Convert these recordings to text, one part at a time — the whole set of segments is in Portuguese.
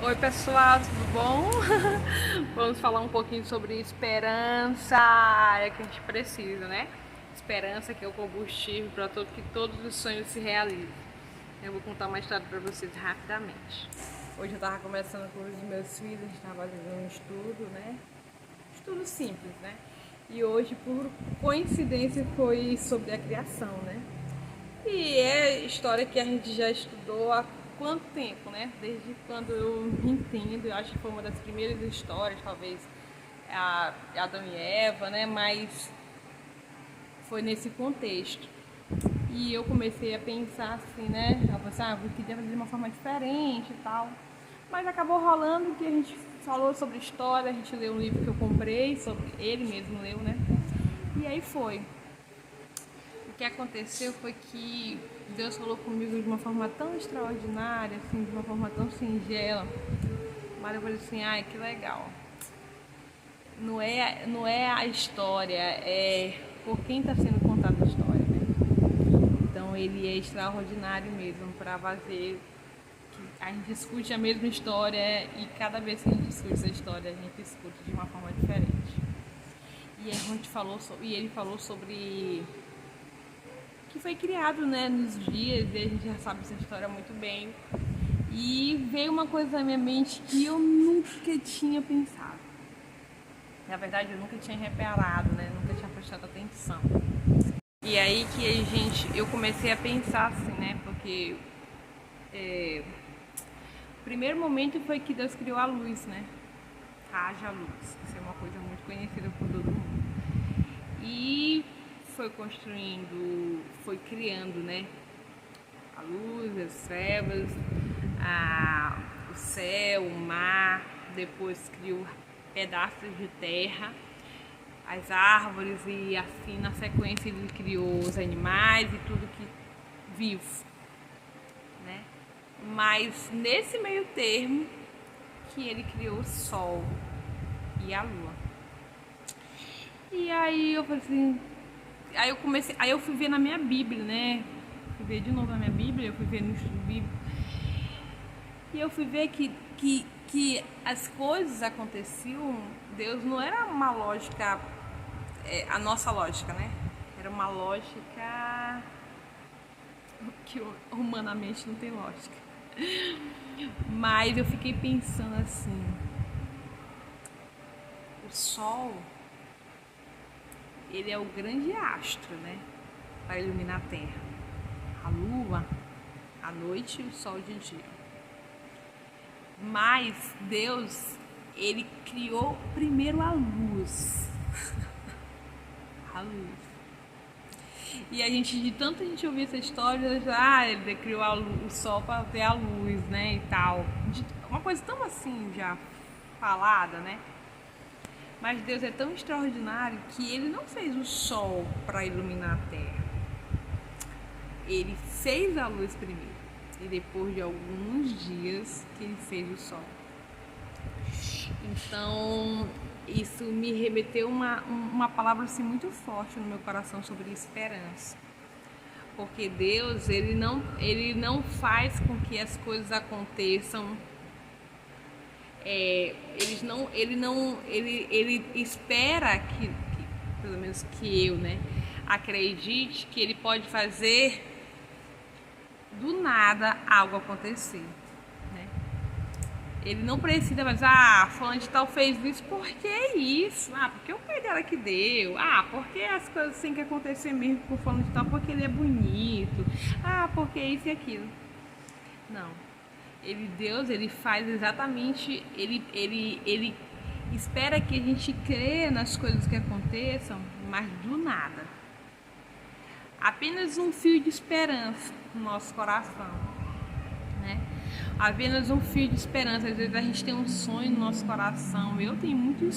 Oi pessoal, tudo bom? Vamos falar um pouquinho sobre esperança, é que a gente precisa, né? Esperança que é o combustível para que todos os sonhos se realizem. Eu vou contar uma história para vocês rapidamente. Hoje eu estava conversando com os meus filhos, a gente estava fazendo um estudo, né? Estudo simples, né? E hoje, por coincidência, foi sobre a criação, né? E é história que a gente já estudou há quanto tempo, né? Desde quando eu me entendo, eu acho que foi uma das primeiras histórias, talvez a Adão e Eva, né? Mas foi nesse contexto. E eu comecei a pensar assim, né? Eu pensei, eu queria fazer de uma forma diferente e tal. Mas acabou rolando que a gente falou sobre história, a gente leu um livro que eu comprei, sobre ele mesmo leu, né? E aí foi. O que aconteceu foi que Deus falou comigo de uma forma tão extraordinária, assim, de uma forma tão singela. Mas eu falei assim, ai, que legal. Não é a história, é por quem está sendo contada a história, né? Então ele é extraordinário mesmo para fazer que a gente discute a mesma história e cada vez que a gente discute essa história, a gente discute de uma forma diferente. E aí ele falou sobre que foi criado, né, nos dias, e a gente já sabe essa história muito bem. E veio uma coisa na minha mente que eu nunca tinha pensado. Na verdade, eu nunca tinha reparado, né, nunca tinha prestado atenção. E aí que eu comecei a pensar assim, né, porque o primeiro momento foi que Deus criou a luz, né, haja luz, isso é uma coisa muito conhecida por todo mundo. E foi construindo, foi criando, né, a luz, as trevas, o céu, o mar, depois criou pedaços de terra, as árvores e assim na sequência ele criou os animais e tudo que vivo, né? Mas nesse meio termo que ele criou o sol e a lua. E aí eu falei assim, aí eu fui ver na minha Bíblia, né? Fui ver de novo na minha Bíblia, eu fui ver no estudo bíblico. E eu fui ver que as coisas aconteciam, Deus não era uma lógica, a nossa lógica, né? Era uma lógica que humanamente não tem lógica. Mas eu fiquei pensando assim, o Sol, ele é o grande astro, né? Para iluminar a Terra. A Lua, à noite, e o Sol de dia. Mas Deus, ele criou primeiro a luz. A luz. E de tanto a gente ouvir essa história, ele criou o sol para ter a luz, né, e tal. Uma coisa tão assim já falada, né? Mas Deus é tão extraordinário que ele não fez o sol para iluminar a terra. Ele fez a luz primeiro. E depois de alguns dias que ele fez o sol. Então, isso me remeteu uma palavra assim, muito forte no meu coração sobre esperança. Porque Deus, ele não faz com que as coisas aconteçam. Ele espera que, pelo menos que eu, né, acredite que ele pode fazer do nada algo acontecer, né? Ele não precisa mais, fulano de tal fez isso, por que isso? Porque o pai dela que deu, porque as coisas têm que acontecer mesmo com fulano de tal, porque ele é bonito, porque isso e aquilo. Não. Deus, ele faz exatamente, ele espera que a gente crê nas coisas que aconteçam, mas do nada. Apenas um fio de esperança no nosso coração, né? Apenas um fio de esperança. Às vezes a gente tem um sonho no nosso coração. Eu tenho muitos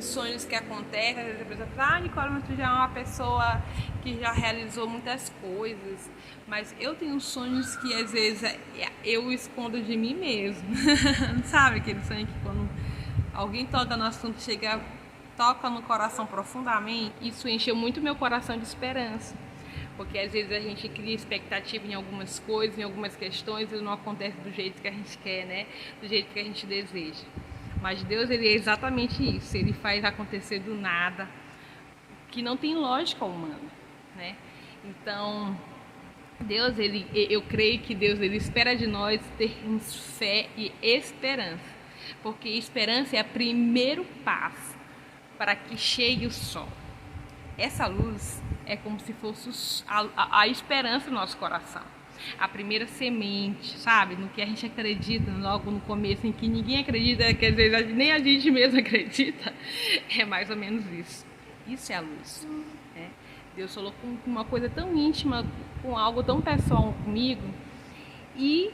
sonhos que acontecem. Às vezes a pessoa fala, Nicole, mas tu já é uma pessoa que já realizou muitas coisas. Mas eu tenho sonhos que às vezes eu escondo de mim mesmo. Sabe aquele sonho que quando alguém toca no assunto toca no coração profundamente? Isso encheu muito meu coração de esperança. Porque às vezes a gente cria expectativa em algumas coisas, em algumas questões, e não acontece do jeito que a gente quer, né? Do jeito que a gente deseja. Mas Deus, ele é exatamente isso. Ele faz acontecer do nada, que não tem lógica humana, né? Então, Deus, eu creio que Deus, ele espera de nós termos fé e esperança. Porque esperança é o primeiro passo para que chegue o sol. Essa luz é como se fosse a esperança no nosso coração. A primeira semente, sabe? No que a gente acredita logo no começo, em que ninguém acredita, que às vezes nem a gente mesmo acredita. É mais ou menos isso. Isso é a luz. Né? Deus falou com uma coisa tão íntima, com algo tão pessoal comigo. E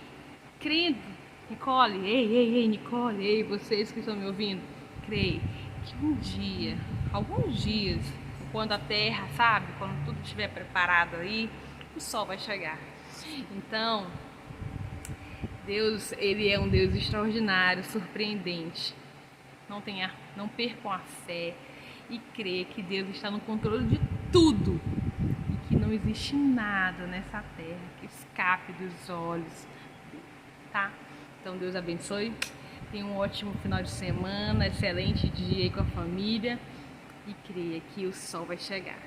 crendo, Nicole, ei, Nicole, ei, vocês que estão me ouvindo, creio que um dia, alguns dias, quando a terra, sabe, quando tudo estiver preparado aí, o sol vai chegar. Então, Deus, ele é um Deus extraordinário, surpreendente. Não percam a fé e creia que Deus está no controle de tudo e que não existe nada nessa terra que escape dos olhos, tá? Então Deus abençoe. Tenha um ótimo final de semana, excelente dia aí com a família e creia que o sol vai chegar.